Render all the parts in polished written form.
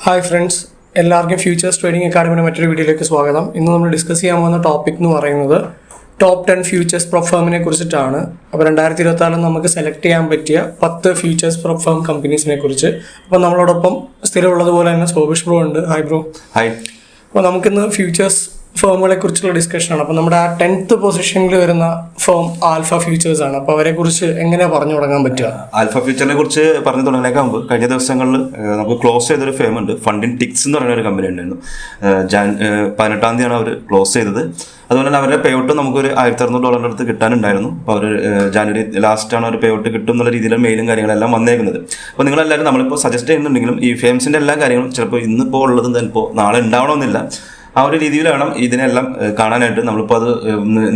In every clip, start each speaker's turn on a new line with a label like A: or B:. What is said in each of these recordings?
A: Hi friends, എല്ലാവർക്കും futures trading അക്കാഡമിയുടെ മറ്റൊരു വീഡിയോയിലേക്ക് സ്വാഗതം. ഇന്ന് നമ്മൾ ഡിസ്കസ് ചെയ്യാൻ പോകുന്ന ടോപ്പിക് എന്ന് പറയുന്നത് ടോപ്പ് 10 ഫ്യൂച്ചേഴ്സ് പ്രൊപ്പ് ഫേമിനെ കുറിച്ചിട്ടാണ്. അപ്പോൾ 2024 നമുക്ക് സെലക്ട് ചെയ്യാൻ പറ്റിയ 10 ഫ്യൂച്ചേഴ്സ് പ്രൊപ്പ് ഫേം കമ്പനീസിനെ കുറിച്ച്. അപ്പോൾ നമ്മളോടൊപ്പം സ്ഥിരമുള്ളതുപോലെ തന്നെ സോബിഷ് ബ്രോ ഉണ്ട്. Hi bro.
B: ഹായ്.
A: അപ്പോൾ നമുക്കിന്ന് ഫ്യൂച്ചേഴ്സ് ഫേമുകളെ കുറിച്ചുള്ള ഡിസ്കഷനാണ്. അപ്പോൾ നമ്മുടെ ആ 10th പൊസിഷനിൽ വരുന്ന ഫേം ആൽഫ ഫ്യൂച്ചേഴ്സ് ആണ്. അപ്പോൾ അവരെ കുറിച്ച് എങ്ങനെയാണ് പറഞ്ഞു തുടങ്ങാൻ പറ്റുക?
B: ആൽഫ ഫ്യൂച്ചറിനെ കുറിച്ച് പറഞ്ഞു തുടങ്ങാനേക്കാൾ മുമ്പ് കഴിഞ്ഞ ദിവസങ്ങളിൽ നമുക്ക് ക്ലോസ് ചെയ്തൊരു ഫേം ഉണ്ട്. ഫണ്ടിൻ ടിക്സ് എന്ന് പറയുന്ന ഒരു കമ്പനി ഉണ്ടായിരുന്നു. 18-ാം തീയതിയാണ് അവർ ക്ലോസ് ചെയ്തത്. അതുപോലെ തന്നെ അവരുടെ പേ ഔട്ട് നമുക്കൊരു $1,600 അടുത്ത് കിട്ടാനുണ്ടായിരുന്നു. അപ്പോൾ അവർ ജാനുവരി ലാസ്റ്റാണ് അവർ പേ ഔട്ട് കിട്ടും എന്നുള്ള രീതിയിൽ മെയിലും കാര്യങ്ങളെല്ലാം വന്നേക്കുന്നത്. അപ്പോൾ നിങ്ങളെല്ലാവരും നമ്മളിപ്പോൾ സജസ്റ്റ് ചെയ്യുന്നുണ്ടെങ്കിലും ഈ ഫേംസിൻ്റെ എല്ലാ കാര്യങ്ങളും ചിലപ്പോൾ ഇന്നിപ്പോൾ ഉള്ളതും ചിലപ്പോൾ നാളെ ഉണ്ടാവണമെന്നില്ല. ആ ഒരു രീതിയിൽ വേണം ഇതിനെല്ലാം കാണാനായിട്ട്. നമ്മളിപ്പോൾ അത്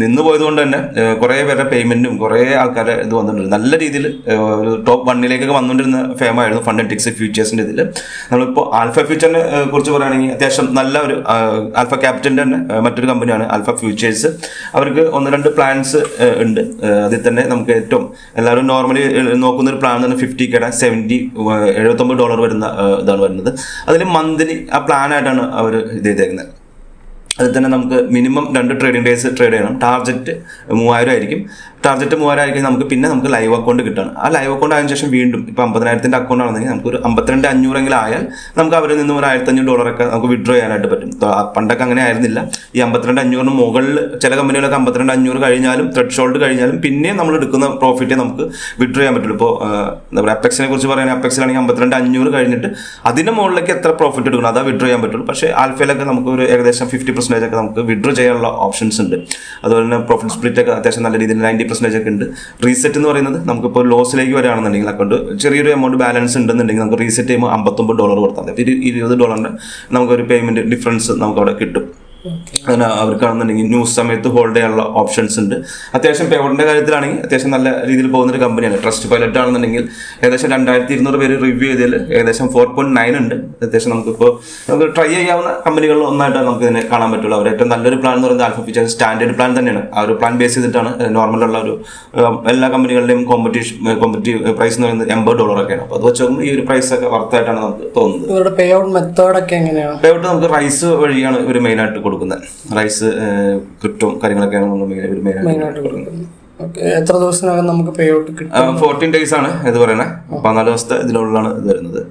B: നിന്ന് പോയത് കൊണ്ട് തന്നെ കുറേ പേരുടെ പേയ്മെൻറ്റും കുറേ ആൾക്കാരെ ഇത് വന്നിട്ടുണ്ട്. നല്ല രീതിയിൽ ഒരു ടോപ്പ് 1 വന്നുകൊണ്ടിരുന്ന ഫേമായിരുന്നു ഫണ്ടിൻ ടിക്സ് ഫ്യൂച്ചേഴ്സിൻ്റെ ഇതിൽ. നമ്മളിപ്പോൾ ആൽഫ ഫ്യൂച്ചറിനെ കുറിച്ച് പറയുകയാണെങ്കിൽ അത്യാവശ്യം നല്ല ഒരു ആൽഫ ക്യാപിറ്റലിൻ്റെ തന്നെ മറ്റൊരു കമ്പനിയാണ് ആൽഫ ഫ്യൂച്ചേഴ്സ്. അവർക്ക് 1-2 പ്ലാൻസ് ഉണ്ട്. അതിൽ തന്നെ നമുക്ക് ഏറ്റവും എല്ലാവരും നോർമലി നോക്കുന്നൊരു പ്ലാൻ തന്നെ 50K $79 വരുന്ന ഇതാണ് വരുന്നത്. അതിൽ മന്ത്ലി ആ പ്ലാനായിട്ടാണ് അവർ ഇത് ചെയ്തേക്കുന്നത്. അതിൽ തന്നെ നമുക്ക് മിനിമം 2 ട്രേഡിംഗ് ഡേയ്സ് ട്രേഡ് ചെയ്യണം. ടാർജറ്റ് 3000 ആയിരിക്കും. ടാർജറ്റ് 3000 ആയിരിക്കും. നമുക്ക് ലൈവ് അക്കൗണ്ട് കിട്ടണം. ആ ലൈവ് അക്കൗണ്ട് ആയതിനു ശേഷം വീണ്ടും ഇപ്പോൾ 50,000 അക്കൗണ്ട് ആണെങ്കിൽ നമുക്ക് ഒരു 52,500 ആയാൽ നമുക്ക് അവരിൽ നിന്ന് ഒരു $1,500 നമുക്ക് വിഡ്രോ ചെയ്യാനായിട്ട് പറ്റും. പണ്ടൊക്കെ അങ്ങനെ ആയിരുന്നില്ല. ഈ 52,500 മുകളിൽ ചില കമ്പനികളൊക്കെ 52,500 കഴിഞ്ഞാലും ത്രെഡ് ഷോൾഡ് കഴിഞ്ഞാലും പിന്നെയും നമ്മൾ എടുക്കുന്ന പ്രോഫിറ്റ് നമുക്ക് വിഡ്രോ ചെയ്യാൻ പറ്റുള്ളൂ. ഇപ്പോൾ എന്താ പറയുക, അപ്പെക്സിനെ കുറിച്ച് പറയുകയാണെങ്കിൽ അപ്പെക്സിലാണെങ്കിൽ 52,500 കഴിഞ്ഞിട്ട് അതിന് മുകളിലേക്ക് എത്ര പ്രോഫിറ്റ് എടുക്കണം അതാ വിഡ്രോ ചെയ്യാൻ പറ്റുള്ളൂ. പക്ഷേ ആൽഫയിലൊക്കെ നമുക്ക് ഒരു ഏകദേശം 50% ഒക്കെ നമുക്ക് വിഡ്രോ ചെയ്യാനുള്ള ഓപ്ഷൻസ് ഉണ്ട്. അതുപോലെ തന്നെ പ്രോഫിറ്റ് സ്പ്ലിറ്റ് ഒക്കെ അത്യാവശ്യം നല്ല രീതിയിൽ 90% ഒക്കെ ഉണ്ട്. റീസെറ്റ് എന്ന് പറയുന്നത് നമുക്കിപ്പോൾ ലോസിലേക്ക് വരികയാണെന്നുണ്ടെങ്കിൽ അക്കൗണ്ട് ചെറിയൊരു എമൗണ്ട് ബാലൻസ് ഉണ്ടെന്നുണ്ടെങ്കിൽ നമുക്ക് റീസെറ്റ് ചെയ്യുമ്പോൾ $59 കൊടുത്താൽ മതി. $20 നമുക്കൊരു പേയ്മെന്റ് ഡിഫറൻസ് നമുക്ക് അവിടെ കിട്ടും. അങ്ങനെ അവർക്കാണെന്നുണ്ടെങ്കിൽ ന്യൂസ് സമയത്ത് ഹോൾഡ് ചെയ്യാനുള്ള ഓപ്ഷൻസ് ഉണ്ട്. അത്യാവശ്യം പേയ്മെന്റിന്റെ കാര്യത്തിലാണെങ്കിൽ അത്യാവശ്യം നല്ല രീതിയിൽ പോകുന്നൊരു കമ്പനിയാണ്. ട്രസ്റ്റ് പൈലറ്റ് ആണെന്നുണ്ടെങ്കിൽ ഏകദേശം 2,200 പേര് റിവ്യൂ ചെയ്തതിൽ ഏകദേശം 4.9 ഉണ്ട്. അത്യാവശ്യം നമുക്ക് ട്രൈ ചെയ്യാവുന്ന കമ്പനികളിൽ ഒന്നായിട്ട് നമുക്ക് ഇതിനെ കാണാൻ പറ്റുള്ളൂ. അവർ ഏറ്റവും നല്ലൊരു പ്ലാൻ എന്ന് പറയുന്നത് ആൽഫ ഫ്യൂച്ചേഴ്സ് സ്റ്റാൻഡേർഡ് പ്ലാൻ തന്നെയാണ്. ആ ഒരു പ്ലാൻ ബേസ് ചെയ്തിട്ടാണ് നോർമലുള്ള ഒരു എല്ലാ കമ്പനികളുടെയും കോമ്പറ്റീവ് പ്രൈസ് എന്ന് പറയുന്നത് $80 ഒക്കെയാണ്. അപ്പോൾ അത് വെച്ച് ഈ ഒരു പ്രൈസ് ഒക്കെ വർത്തായിട്ടാണ് നമുക്ക് തോന്നുന്നത്.
A: ഇവരുടെ പേ ഔട്ട് മെത്തേഡ് ഒക്കെ എങ്ങനെയാണ്?
B: പേ ഔട്ട് നമുക്ക് റൈസ് വഴിയാണ് ഇവർ മെയിനായിട്ട് കൊടുക്കുന്നത്. റൈസ് ക്രിപ്റ്റോ കാര്യങ്ങളൊക്കെയാണ് നമ്മൾ മെയിനായിട്ട് കൊടുക്കുന്നത്.
A: എത്ര ദിവസത്തിനകം നമുക്ക് പേ ഔട്ട് കിട്ടും?
B: 14 days ആണ് ഇത് പറയുന്നത്. 14 ദിവസത്തെ ഇതിനുള്ളിലാണ് ഇത് വരുന്നത്.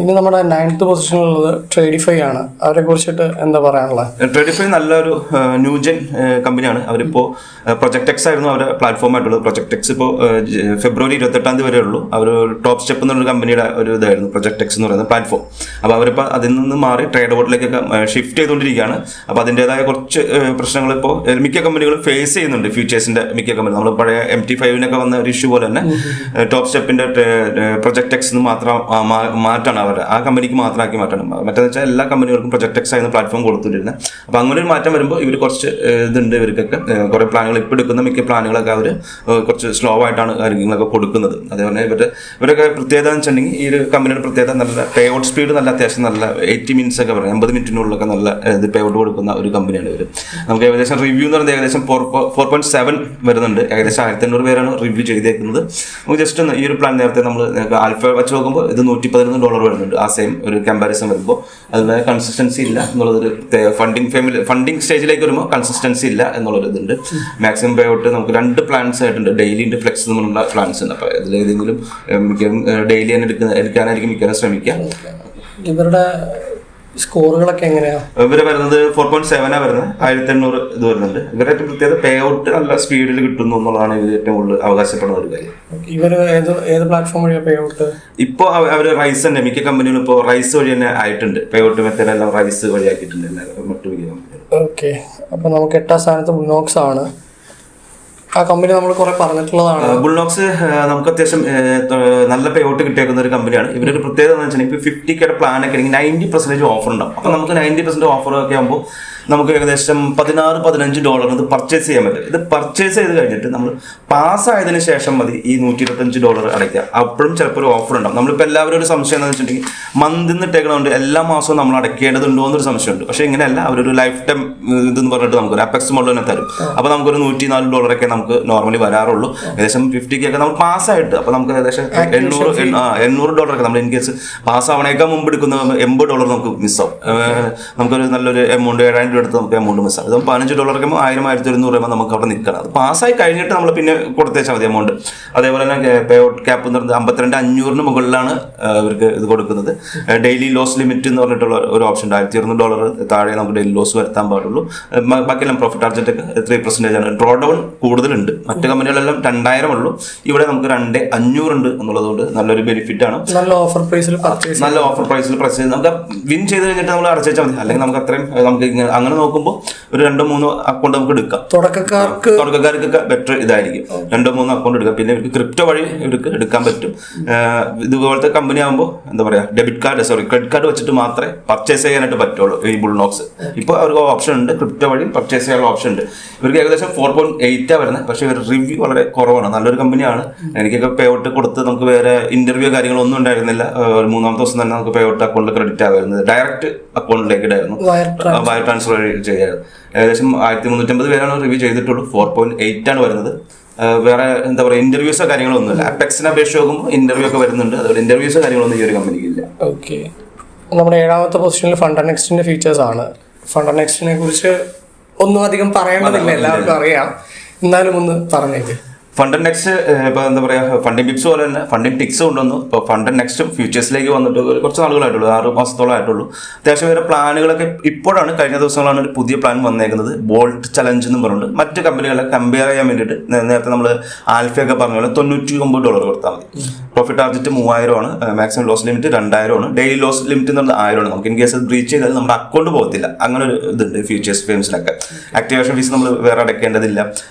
A: ഇനി നമ്മുടെ 9th പൊസിഷനിലുള്ളത് ട്രേഡിഫൈ ആണ്. അവരെ കുറിച്ചിട്ട് എന്താ പറയാനുള്ളത്?
B: ട്രേഡിഫൈ നല്ലൊരു ന്യൂജൻ കമ്പനിയാണ്. അവരിപ്പോൾ പ്രൊജക്ട് എക്സ് ആയിരുന്നു അവരുടെ പ്ലാറ്റ്ഫോം ആയിട്ടുള്ളത്. പ്രൊജക്ട് എക്സ് ഇപ്പോൾ ഫെബ്രുവരി 28 വരെ ഉള്ളൂ. അവർ ടോപ്പ് സ്റ്റെപ്പ് എന്നുള്ള കമ്പനിയുടെ ഒരു ഇതായിരുന്നു പ്രൊജക്ട് എക്സ് എന്ന് പറയുന്ന പ്ലാറ്റ്ഫോം. അപ്പോൾ അവരിപ്പോൾ അതിൽ നിന്ന് മാറി ട്രേഡ് ബോർഡിലേക്കൊക്കെ ഷിഫ്റ്റ് ചെയ്തുകൊണ്ടിരിക്കുകയാണ്. അപ്പോൾ അതിൻ്റെതായ കുറച്ച് പ്രശ്നങ്ങൾ ഇപ്പോൾ മിക്ക കമ്പനികളും ഫേസ് ചെയ്യുന്നുണ്ട്. ഫ്യൂച്ചേഴ്സിന്റെ മിക്ക കമ്പനി നമ്മൾ പഴയ MT5 വന്ന ഒരു ഇഷ്യൂ പോലെ തന്നെ ടോപ്പ് സ്റ്റെപ്പിന്റെ പ്രൊജക്ട് എക്സ് മാറ്റാണ് അവരുടെ ആ കമ്പനിക്ക് മാത്രമാക്കി മാറ്റണം. മറ്റേന്ന് വെച്ചാൽ എല്ലാ കമ്പനികൾക്കും പ്രൊജക്ട് എക്സ് ആയിരുന്ന പ്ലാറ്റ്ഫോം കൊടുത്തിരുന്നത്. അപ്പോൾ അങ്ങനെ ഒരു മാറ്റം വരുമ്പോൾ ഇവർ കുറച്ച് ഇതുണ്ട്. ഇവർക്കൊക്കെ കുറേ പ്ലാനുകൾ ഇപ്പോൾ എടുക്കുന്ന മിക്ക പ്ലാനുകളൊക്കെ അവർ കുറച്ച് സ്ലോ ആയിട്ടാണ് കാര്യങ്ങളൊക്കെ കൊടുക്കുന്നത്. അതേപോലെ ഇവരൊക്കെ പ്രത്യേകത എന്ന് വെച്ചിട്ടുണ്ടെങ്കിൽ ഈ ഒരു കമ്പനിയുടെ പ്രത്യേകത നല്ല പേ ഔട്ട് സ്പീഡ് നല്ല അത്യാവശ്യം നല്ല 80 minutes ഒക്കെ പറയും 80 മിനിറ്റിനുള്ളിലൊക്കെ നല്ല ഇത് പേ ഔട്ട് കൊടുക്കുന്ന ഒരു കമ്പനിയാണ് ഇവർ. നമുക്ക് ഏകദേശം റിവ്യൂ എന്ന് പറയുന്നത് ഏകദേശം 4.7 വരുന്നുണ്ട്. ഏകദേശം 1,500 പേരാണ് റിവ്യൂ ചെയ്തേക്കുന്നത്. നമുക്ക് ജസ്റ്റ് ഒന്ന് ഈ ഒരു പ്ലാൻ നേരത്തെ നമ്മൾ ആൽഫ വെച്ച് നോക്കുമ്പോൾ ഇത് $111 വരുന്നുണ്ട്. ആ സെയിം ഒരു കമ്പാരിസൺ വരുമ്പോൾ അതിന് കൺസിസ്റ്റൻസി ഇല്ല എന്നുള്ളതൊരു ഫണ്ടിങ് സ്റ്റേജിലേക്ക് വരുമ്പോൾ കൺസിസ്റ്റൻസി ഇല്ല എന്നുള്ളൊരു ഇതുണ്ട്. മാക്സിമം പേ ഔട്ട് നമുക്ക് 2 പ്ലാൻസ് ആയിട്ടുണ്ട്. ഡെയിലി ഉണ്ട്, ഫ്ലെക്സ് എന്നുള്ള പ്ലാൻസ് ഉണ്ട്. അപ്പോൾ ഇതിലേതെങ്കിലും മിക്കതും ഡെയിലി തന്നെ എടുക്കാനായിരിക്കും മിക്കതും ശ്രമിക്കുക.
A: ഇവരുടെ സ്കോറുകളൊക്കെ എങ്ങനെയാണ്?
B: ഇവര് വരുന്നത് 4.7 വരുന്നത്. 1,800 ഇത് വരുന്നുണ്ട്. ഇവരുടെ പ്രത്യേകത പേ ഔട്ട് നല്ല സ്പീഡിൽ കിട്ടുന്നു എന്നുള്ളതാണ് ഇവർ ഏറ്റവും കൂടുതൽ അവകാശപ്പെടുന്ന ഒരു കാര്യം.
A: ഇവര് ഏത് പ്ലാറ്റ്ഫോം വഴിയാണ് പേ ഔട്ട്?
B: ഇപ്പോൾ അവർ റൈസ് തന്നെ മിക്ക കമ്പനികളും ഇപ്പോൾ റൈസ് വഴി തന്നെ ആയിട്ടുണ്ട്. പേ ഔട്ട് മെത്തേഡ് എല്ലാം റൈസ് വഴിയാക്കിയിട്ടുണ്ട് മറ്റു മിക്ക കമ്പനികൾ.
A: ഓക്കെ, അപ്പോൾ നമുക്ക് 8ാം സ്ഥാനത്ത് ബുൾനോക്സ് ആണ്. ആ കമ്പനി നമ്മൾ കുറെ പറഞ്ഞിട്ടുള്ളതാണ്.
B: ബുൾനോക്സ് നമുക്ക് അത്യാവശ്യം നല്ല പേ ഔട്ട് കിട്ടിയേക്കുന്ന ഒരു കമ്പനിയാണ്. ഇവരൊരു പ്രത്യേകത എന്ന് വെച്ചാൽ ഇപ്പോൾ 50K പ്ലാൻ ഒക്കെ ആണെങ്കിൽ 90% ഓഫർ ഉണ്ടാവും. അപ്പോൾ നമുക്ക് 90% ഓഫർ ഒക്കെ ആകുമ്പോൾ നമുക്ക് ഏകദേശം $16-15 ഇത് പർച്ചേസ് ചെയ്യാൻ പറ്റും. ഇത് പർച്ചേസ് ചെയ്ത് കഴിഞ്ഞിട്ട് നമ്മൾ പാസ്സായതിനു ശേഷം മതി ഈ $125 അടയ്ക്കുക. അപ്പോഴും ചിലപ്പോൾ ഒരു ഓഫർ ഉണ്ടാവും. നമ്മളിപ്പോൾ എല്ലാവരും ഒരു സംശയം എന്താണെന്ന് വെച്ചിട്ടുണ്ടെങ്കിൽ മന്തിന്ന് ഇട്ടേക്കണോണ്ട് എല്ലാ മാസവും നമ്മൾ അടയ്ക്കേണ്ടതുണ്ടോ എന്നൊരു സംശയമുണ്ട്. പക്ഷേ ഇങ്ങനെയല്ല, അവരൊരു ലൈഫ് ടൈം ഇതെന്ന് പറഞ്ഞിട്ട് നമുക്കൊരു അപെക്സ് മോഡൽ തന്നെ തരും. അപ്പോൾ നമുക്കൊരു $104 നമുക്ക് നോർമലി വരാറുള്ളൂ. ഏകദേശം 50K ഒക്കെ നമ്മൾ പാസ്സായിട്ട് അപ്പോൾ നമുക്ക് ഏകദേശം $800 നമ്മൾ ഇൻ കേസ് പാസ്സാവണേക്കാൾ മുമ്പ് എടുക്കുന്ന $80 നമുക്ക് മിസ്സാവും. നമുക്കൊരു നല്ലൊരു എമൗണ്ട് $7,000 എടുത്ത് നമുക്ക് എമൗണ്ട് മിസ്സാവും. ഇത് $15 $1,000-1,100 നമുക്ക് അവിടെ നിൽക്കണം. അത് പാസ്സായി കഴിഞ്ഞിട്ട് നമ്മൾ പിന്നെ കൊടുത്തേച്ചാൽ മതി എമൗണ്ട്. അതേപോലെ തന്നെ പേ ഔട്ട് ക്യാപ്പ് എന്ന് പറയുന്നത് 52,500 മുകളിലാണ് ഇവർക്ക് ഇത് കൊടുക്കുന്നത്. ഡെയിലി ലോസ് ലിമിറ്റ് എന്ന് പറഞ്ഞിട്ടുള്ള ഒരു ഓപ്ഷൻ ഉണ്ട്. $1,200 താഴെ നമുക്ക് ഡെയിലി ലോസ് വരുത്താൻ പാടുള്ളൂ. ബാക്കിയെല്ലാം പ്രോഫിറ്റ് ടാർജറ്റ് ഒക്കെ 3% ആണ്. ഡ്രോ ഡൗൺ കൂടുതലുണ്ട്. മറ്റു കമ്പനികളെല്ലാം 2,000 ഉള്ളൂ. ഇവിടെ നമുക്ക് 2,500 ഉണ്ട് എന്നുള്ളതുകൊണ്ട് നല്ലൊരു ബെനിഫിറ്റ് ആണ്.
A: നല്ല ഓഫർ പ്രൈസിൽ
B: പർച്ചേസ് നമുക്ക് വിൻ ചെയ്ത് കഴിഞ്ഞിട്ട് നമ്മൾ അടച്ചാൽ മതി. അല്ലെങ്കിൽ നമുക്ക് അത്രയും നമുക്ക് അങ്ങനെ നോക്കുമ്പോൾ ഒരു 2-3 അക്കൗണ്ട് നമുക്ക് എടുക്കാം. തുടക്കക്കാർക്കൊക്കെ ബെറ്റർ ഇതായിരിക്കും. 2-3 അക്കൗണ്ട് എടുക്കാം. പിന്നെ ഇവർക്ക് ക്രിപ്റ്റോ വഴി ഇവർക്ക് എടുക്കാൻ പറ്റും. ഇതുപോലത്തെ കമ്പനി ആകുമ്പോൾ എന്താ പറയുക, ക്രെഡിറ്റ് കാർഡ് വെച്ചിട്ട് മാത്രമേ പർച്ചേസ് ചെയ്യാനായിട്ട് പറ്റുള്ളൂ ഈ ബുൾനോക്സ്. ഇപ്പോൾ അവർക്ക് ഓപ്ഷൻ ഉണ്ട്, ക്രിപ്റ്റോ വഴി പർച്ചേസ് ചെയ്യാനുള്ള ഓപ്ഷൻ ഉണ്ട്. ഇവർക്ക് ഏകദേശം 4.8 വരുന്നത്. പക്ഷേ ഇവർ റിവ്യൂ വളരെ കുറവാണ്. നല്ലൊരു കമ്പനിയാണ്. എനിക്കൊക്കെ പേ ഔട്ട് കൊടുത്ത് നമുക്ക് വേറെ ഇന്റർവ്യൂ കാര്യങ്ങളൊന്നും ഉണ്ടായിരുന്നില്ല. 3-ാമത്തെ ദിവസം തന്നെ നമുക്ക് പേ ഔട്ട് അക്കൗണ്ടിൽ ക്രെഡിറ്റ് ആവുന്നത് ഡയറക്റ്റ് അക്കൗണ്ടിലേക്ക് ഇടായിരുന്നു. വയർ ട്രാൻസ്ഫർ ചെയ്യായിരുന്നു. ഏകദേശം 1,350 പേരാണ് റിവ്യൂ ചെയ്തിട്ടുള്ളൂ. 4.8 ആണ് വരുന്നത്. വേറെ എന്താ പറയുക, ഇന്റർവ്യൂസോ കാര്യങ്ങളൊന്നുമില്ല. അപെക്സിനെ അപേക്ഷിച്ച് നോക്കുമ്പോൾ ഇന്റർവ്യൂ ഒക്കെ വരുന്നുണ്ട്. അതുപോലെ ഇന്റർവ്യൂസോ കാര്യങ്ങളൊന്നും ഈ ഒരു കമ്പനിക്ക് ഇല്ല.
A: ഓക്കെ, നമ്മുടെ 7ാമത്തെ പൊസിഷനിൽ ഫണ്ട് നെക്സ്റ്റിന്റെ ഫീച്ചേഴ്സ് ആണ്. ഫണ്ട് നെക്സ്റ്റിനെ കുറിച്ച് ഒന്നും അധികം പറയേണ്ടതില്ല, എല്ലാവർക്കും അറിയാം. എന്നാലും ഒന്ന് പറഞ്ഞേക്ക്.
B: ഫണ്ട് നെക്സ്റ്റ് ഇപ്പോൾ എന്താ പറയുക, ഫണ്ടിങ് ടിപ്സ് പോലെ തന്നെ ഫണ്ടിങ് ടിക്സ് കൊണ്ടുവന്നു. ഇപ്പോൾ ഫണ്ട് നെക്സ്റ്റും ഫ്യൂച്ചേഴ്സിലേക്ക് വന്നിട്ട് കുറച്ച് നാളുകളായിട്ടുള്ളൂ, 6 മാസത്തോളം ആയിട്ടുള്ളൂ. അത്യാവശ്യം വേറെ പ്ലാനുകളൊക്കെ ഇപ്പോഴാണ്, കഴിഞ്ഞ ദിവസങ്ങളാണ് ഒരു പുതിയ പ്ലാൻ വന്നേക്കുന്നത്. ബോൾട്ട് ചലഞ്ച് എന്നും പറഞ്ഞിട്ട് മറ്റ് കമ്പനികളെ കമ്പയർ ചെയ്യാൻ വേണ്ടിയിട്ട് നേരത്തെ നമ്മൾ ആൽഫയൊക്കെ പറഞ്ഞ പോലെ $99 കൊടുത്താൽ മതി. പ്രോഫിറ്റ് ടാർജറ്റ് 3,000 ആണ്. മാക്സിമം ലോസ് ലിമിറ്റ് 2,000 ആണ്. ഡെയിലി ലോസ് ലിമിറ്റ് എന്ന് പറഞ്ഞാൽ 1,000 ആണ്. നമുക്ക് ഇൻ കേസ് ബ്രീച്ച് ചെയ്താൽ നമ്മുടെ അക്കൗണ്ട് പോകത്തില്ല. അങ്ങനെ ഒരു ഇതുണ്ട് ഫ്യൂച്ചേഴ്സ് ഫേംസിലൊക്കെ. ആക്ടിവേഷൻ ഫീസ് നമ്മൾ വേറെ അടയ്ക്കേണ്ടതില്ല.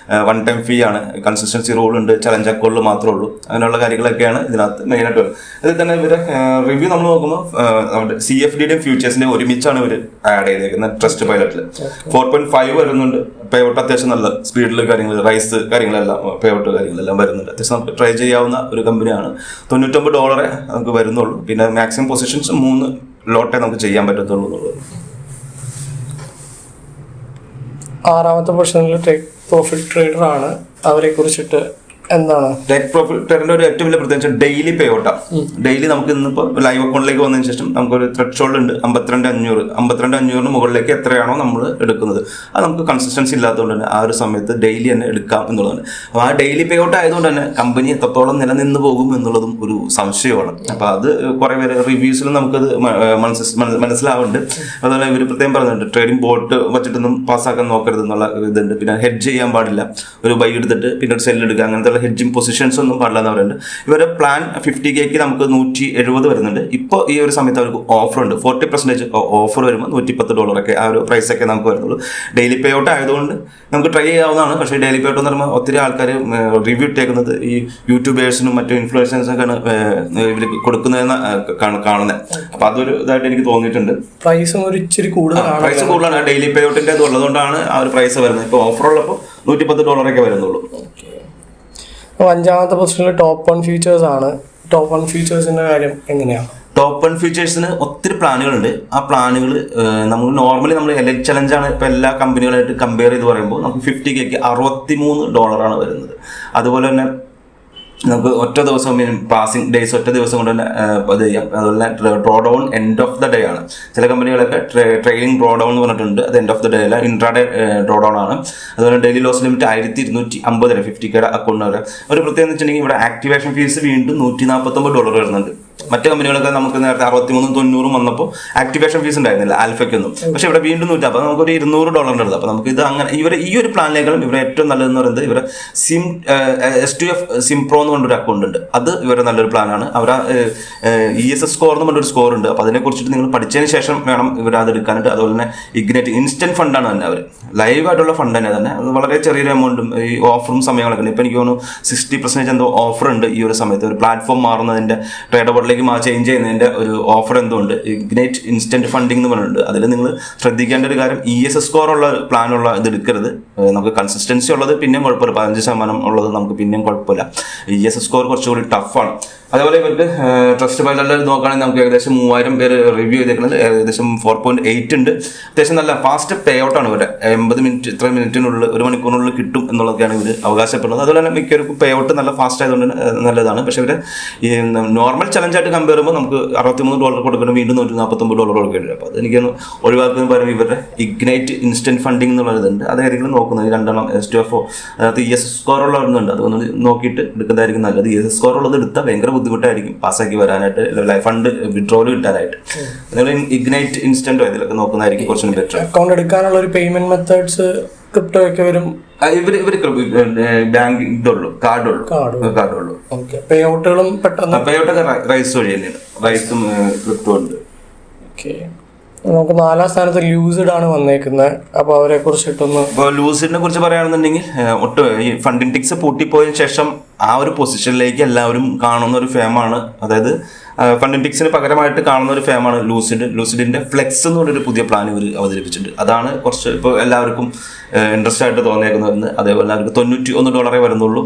B: 1 ടൈം ഫീ ആണ്. കൺസിസ്റ്റൻസി റൂൾ ഉണ്ട്. ചലഞ്ച് അക്കൗണ്ടിൽ മാത്രമേ ഉള്ളൂ. അങ്ങനെയുള്ള കാര്യങ്ങളൊക്കെയാണ് ഇതിനകത്ത് മെയിനായിട്ട് വരുന്നത്. ഇതിൽ തന്നെ ഇവരെ റിവ്യൂ നമ്മൾ നോക്കുമ്പോൾ CFDയുടെയും ഫ്യൂച്ചേഴ്സിന്റെയും ഒരുമിച്ചാണ് ഇവർ ആഡ് ചെയ്തേക്കുന്നത്. ട്രസ്റ്റ് പൈലറ്റിൽ 4.5 വരുന്നുണ്ട്. പേ ഔട്ട് അത്യാവശ്യം നല്ല സ്പീഡിൽ കാര്യങ്ങൾ, റൈസ് കാര്യങ്ങളെല്ലാം, പേ ഔട്ട് കാര്യങ്ങളെല്ലാം വരുന്നുണ്ട്. അത്യാവശ്യം നമുക്ക് ട്രൈ ചെയ്യാവുന്ന ഒരു കമ്പനിയാണ്. $99 നമുക്ക് വരുന്നുള്ളൂ. പിന്നെ മാക്സിമം പൊസിഷൻസ് 3 ലോട്ടേ നമുക്ക് ചെയ്യാൻ പറ്റത്തുള്ളൂ എന്നുള്ളത്.
A: 6ാമത്തെ പൊസിഷനിൽ ടേക്ക് പ്രോഫിറ്റ് ട്രേഡർ ആണ്. അവരെ കുറിച്ചിട്ട് എന്താണ്?
B: ടേക്ക് പ്രോഫിറ്റ് ട്രേഡറിന്റെ ഒരു ഏറ്റവും വലിയ പ്രത്യേകിച്ച് ഡെയിലി പേ ഔട്ടാണ്. ഡെയിലി നമുക്ക് ഇന്നിപ്പോൾ ലൈവ് അക്കൗണ്ടിലേക്ക് വന്നതിന് ശേഷം നമുക്കൊരു ത്രെഡ് ഷോൾഡ് ഉണ്ട്. 52,500 മുകളിലേക്ക് എത്രയാണോ നമ്മൾ എടുക്കുന്നത് അത് നമുക്ക് കൺസിസ്റ്റൻസി ഇല്ലാത്തതുകൊണ്ട് തന്നെ ആ ഒരു സമയത്ത് ഡെയിലി തന്നെ എടുക്കാം എന്നുള്ളതാണ്. അപ്പോൾ ആ ഡെയിലി പേ ഔട്ട് ആയതുകൊണ്ട് തന്നെ കമ്പനി എത്രത്തോളം നിലനിന്ന് പോകും എന്നുള്ളതും ഒരു സംശയമാണ്. അപ്പോൾ അത് കുറേ പേര് റിവ്യൂസിലും നമുക്കത് മനസ്സിലാവുന്നുണ്ട്. അതുപോലെ ഇവർ പ്രത്യേകം പറയുന്നുണ്ട്, ട്രേഡിംഗ് ബോട്ട് വെച്ചിട്ടൊന്നും പാസ്സാക്കാൻ നോക്കരുത് എന്നുള്ള ഇതുണ്ട്. പിന്നെ ഹെഡ്ജ് ചെയ്യാൻ പാടില്ല. ഒരു ബൈ എടുത്തിട്ട് പിന്നെ ഒരു സെല്ല് എടുക്കുക, അങ്ങനത്തെ ഹെഡ്ജിങ് പൊസിഷൻസ് ഒന്നും പാടില്ല എന്ന് പറയുന്നുണ്ട്. ഇവരുടെ പ്ലാൻ 50Kക്ക് നമുക്ക് 170 വരുന്നുണ്ട്. ഇപ്പോൾ ഈ ഒരു സമയത്ത് അവർക്ക് ഓഫർ ഉണ്ട്. 40% ഓഫർ വരുമ്പോൾ $110 ഒക്കെ ആ ഒരു പ്രൈസൊക്കെ നമുക്ക് വരുന്നുള്ളൂ. ഡെയിലി പേ ഔട്ട് ആയതുകൊണ്ട് നമുക്ക് ട്രൈ ചെയ്യാവുന്നതാണ്. പക്ഷേ ഡെയിലി പേ ഔട്ട് എന്ന് പറയുമ്പോൾ ഒത്തിരി ആൾക്കാർ റിവ്യൂ ഇട്ടേക്കുന്നത് ഈ യൂട്യൂബേഴ്സിനും മറ്റു ഇൻഫ്ലുവൻസേഴ്സിനൊക്കെയാണ് ഇവർ കൊടുക്കുന്നതെന്ന് കാണുന്നത്. അപ്പോൾ അതൊരു ഇതായിട്ട് എനിക്ക് തോന്നിയിട്ടുണ്ട്.
A: പ്രൈസും ഒരു ഇച്ചിരി
B: കൂടുതലാണ്. ഡെയിലി പേ ഔട്ടിൻ്റെ അത് ഉള്ളതുകൊണ്ടാണ് ആ ഒരു പ്രൈസ് വരുന്നത്. ഇപ്പോൾ ഓഫർ ഉള്ളപ്പോൾ $110 ഒക്കെ വരുന്നുള്ളൂ.
A: 5ാമത്തെ പൊസിഷനിൽ ടോപ്പ് 1 ഫീച്ചേഴ്സ് ആണ്. ടോപ്പ് 1 ഫീച്ചേഴ്സിന്റെ കാര്യം എങ്ങനെയാണ്?
B: ടോപ്പ് 1 ഫീച്ചേഴ്സിന് ഒത്തിരി പ്ലാനുകളുണ്ട്. ആ പ്ലാനുകൾ നമ്മൾ നോർമലി നമ്മൾ എലൈറ്റ് ചലഞ്ചാണ് ഇപ്പോൾ എല്ലാ കമ്പനികളായിട്ട് കമ്പയർ ചെയ്ത് പറയുമ്പോൾ നമുക്ക് 50Kക്ക് $63 വരുന്നത്. അതുപോലെ തന്നെ നമുക്ക് ഒറ്റ ദിവസം പാസിംഗ് ഡേയ്സ് ഒറ്റ ദിവസം കൊണ്ട് തന്നെ അത് ചെയ്യാം. അതുപോലെ തന്നെ draw down end of the day ആണ്. ചില കമ്പനികളൊക്കെ ട്രെയിലിംഗ് ഡ്രോ ഡൗൺ എന്ന് പറഞ്ഞിട്ടുണ്ട്. അത് എൻഡ് ഓഫ് ദ ഡേ അല്ല, ഇൻട്രാഡേ ഡ്രോ ഡൗൺ ആണ്. അതുപോലെ ഡെയിലി ലോസ് ലിമിറ്റ് 1,250 50Kയുടെ അക്കൗണ്ട് വരെ. ഒരു പ്രത്യേകം എന്ന് വെച്ചിട്ടുണ്ടെങ്കിൽ ഇവിടെ ആക്ടിവേഷൻ ഫീസ് വീണ്ടും $149 വരുന്നുണ്ട്. മറ്റു കമ്പനികളൊക്കെ നമുക്ക് നേരത്തെ 63-90 വന്നപ്പോൾ ആക്ടിവേഷൻ ഫീസ് ഉണ്ടായിരുന്നില്ല ആൽഫയ്ക്കൊന്നും. പക്ഷെ ഇവിടെ വീണ്ടും 100. അപ്പോൾ നമുക്കൊരു $200 എടുത്ത്. അപ്പോൾ നമുക്ക് ഇത് അങ്ങനെ ഇവർ ഈ ഒരു പ്ലാനിനേക്കാളും ഇവരെ ഏറ്റവും നല്ലതെന്ന് പറയുന്നത് ഇവരെ S2F സിംപ്രോ എന്ന് പറഞ്ഞൊരു അക്കൗണ്ട് ഉണ്ട്. അത് ഇവരെ നല്ലൊരു പ്ലാനാണ്. അവർ ESS സ്കോർ എന്ന് പറഞ്ഞൊരു സ്കോർ ഉണ്ട്. അപ്പോൾ അതിനെക്കുറിച്ചിട്ട് നിങ്ങൾ പഠിച്ചതിന് ശേഷം വേണം ഇവർ അത് എടുക്കാനായിട്ട്. അതുപോലെ തന്നെ ഇഗ്നൈറ്റ് ഇൻസ്റ്റന്റ് ഫണ്ടാണ് തന്നെ. അവർ ലൈവ് ആയിട്ടുള്ള ഫണ്ട് തന്നെ അത് വളരെ ചെറിയൊരു എമൗണ്ടും ഈ ഓഫറും സമയങ്ങളൊക്കെ ഉണ്ട്. ഇപ്പോൾ എനിക്ക് തോന്നുന്നു 60% എന്തോ ഓഫർ ഉണ്ട് ഈ ഒരു സമയത്ത്. ഒരു പ്ലാറ്റ്ഫോം മാറുന്നതിൻ്റെ ട്രേഡബിളിലേക്ക് ക്ലോസിലേക്ക് ചേഞ്ച് ചെയ്യുന്നതിൻ്റെ ഒരു ഓഫർ എന്തുകൊണ്ട് ഇഗ്നൈറ്റ് ഇൻസ്റ്റന്റ് ഫണ്ടിങ് എന്ന് പറഞ്ഞിട്ടുണ്ട്. അതിൽ നിങ്ങൾ ശ്രദ്ധിക്കേണ്ട ഒരു കാര്യം ESS സ്കോർ ഉള്ള പ്ലാനുള്ള ഇത് എടുക്കരുത്. നമുക്ക് കൺസിസ്റ്റൻസി ഉള്ളത് പിന്നെയും കുഴപ്പമില്ല, 15% ഉള്ളത് നമുക്ക് പിന്നെയും കുഴപ്പമില്ല. ESS സ്കോർ കുറച്ചുകൂടി ടഫാണ്. അതേപോലെ ഇവർക്ക് ട്രസ്റ്റ് പൈലറ്റിൽ നോക്കുകയാണെങ്കിൽ നമുക്ക് ഏകദേശം 3000 പേര് റിവ്യൂ ചെയ്തേക്കുന്നത്, ഏകദേശം 4.8 ഉണ്ട്. അത്യാവശ്യം നല്ല ഫാസ്റ്റ് പേ ഔട്ടാണ് ഇവരെ. 80 മിനിറ്റ് ഇത്ര മിനിറ്റിനുള്ളിൽ 1 മണിക്കൂറിനുള്ളിൽ കിട്ടും എന്നുള്ളതൊക്കെയാണ് ഇവർ അവകാശപ്പെടുന്നത്. അതുപോലെ തന്നെ മിക്കവർക്കും പേ ഔട്ട് നല്ല ഫാസ്റ്റ് ആയതുകൊണ്ട് നല്ലതാണ്. പക്ഷേ ഇവർ ഈ നോർമൽ ചലഞ്ചായിട്ട് കമ്പയർ ചെയ്യുമ്പോൾ നമുക്ക് $63 കൊടുക്കണം, വീണ്ടും $149 കൊടുക്കേണ്ടി വരും. അപ്പോൾ അതെനിക്ക് ഒഴിവാക്കുന്നതിന് പകരം ഇവരുടെ ഇഗ്നൈറ്റ് ഇൻസ്റ്റന്റ് ഫണ്ടിങ് എന്നുള്ളതുണ്ട്. അതായിരിക്കും നോക്കുന്നത്. 2 STFO അതായത് ESS സ്കോർ ഉള്ളതുണ്ട്. അതൊന്ന് നോക്കിയിട്ട് എടുക്കുന്നതായിരിക്കും നല്ലത്. ESS സ്കോർ ഉള്ളത് എടുത്താൽ ഭയങ്കര ബുദ്ധിമുട്ടായിരിക്കും പാസ്സാക്കി വരാനായിട്ട്, ഫണ്ട് വിഡ്രോവൽ കിട്ടാനായിട്ട്. നിങ്ങൾ ഇഗ്നൈറ്റ് ഇൻസ്റ്റന്റോ ഇതിലൊക്കെ നോക്കുന്നതായിരിക്കും കുറച്ചുകൂടി ബെറ്റർ.
A: അക്കൗണ്ട് എടുക്കാനുള്ള ഒരു പേയ്മെന്റ് മെത്തേഡ്സ് ക്രിപ്റ്റോ ഒക്കെ വരും.
B: ഇവര് ബാങ്ക് ഇതുള്ളൂ, കാർഡുള്ളൂ.
A: പേ ഔട്ടുകളും പെട്ടെന്ന്
B: പേ ഔട്ടൊക്കെ റൈസ് വഴി തന്നെയാണ്. റൈസും ക്രിപ്റ്റോ ഉണ്ട്.
A: നമുക്ക് 4ാം സ്ഥാനത്ത് ലൂസിഡ് ആണ് വന്നേക്കുന്നത്. അപ്പോൾ അവരെ കുറിച്ചിട്ടൊന്ന്,
B: ഇപ്പോൾ ലൂസിഡിനെ കുറിച്ച് പറയുകയാണെന്നുണ്ടെങ്കിൽ ഈ ഫണ്ടിങ് ടിക്സ് പൂട്ടിപ്പോയതിനു ശേഷം ആ ഒരു പൊസിഷനിലേക്ക് എല്ലാവരും കാണുന്ന ഒരു ഫേമാണ്. അതായത് ഫണ്ടിങ് ടിക്സിന് പകരമായിട്ട് കാണുന്ന ഒരു ഫേമാണ് ലൂസിഡിന്റെ ഫ്ലെക്സ് എന്ന് പറഞ്ഞൊരു പുതിയ പ്ലാൻ ഇവർ അവതരിപ്പിച്ചിട്ടുണ്ട്. അതാണ് കുറച്ച് ഇപ്പോൾ എല്ലാവർക്കും ഇൻട്രസ്റ്റ് ആയിട്ട് തോന്നിയേക്കുന്നത്. അതേപോലെ അവർക്ക് $91 വരുന്നുള്ളൂ.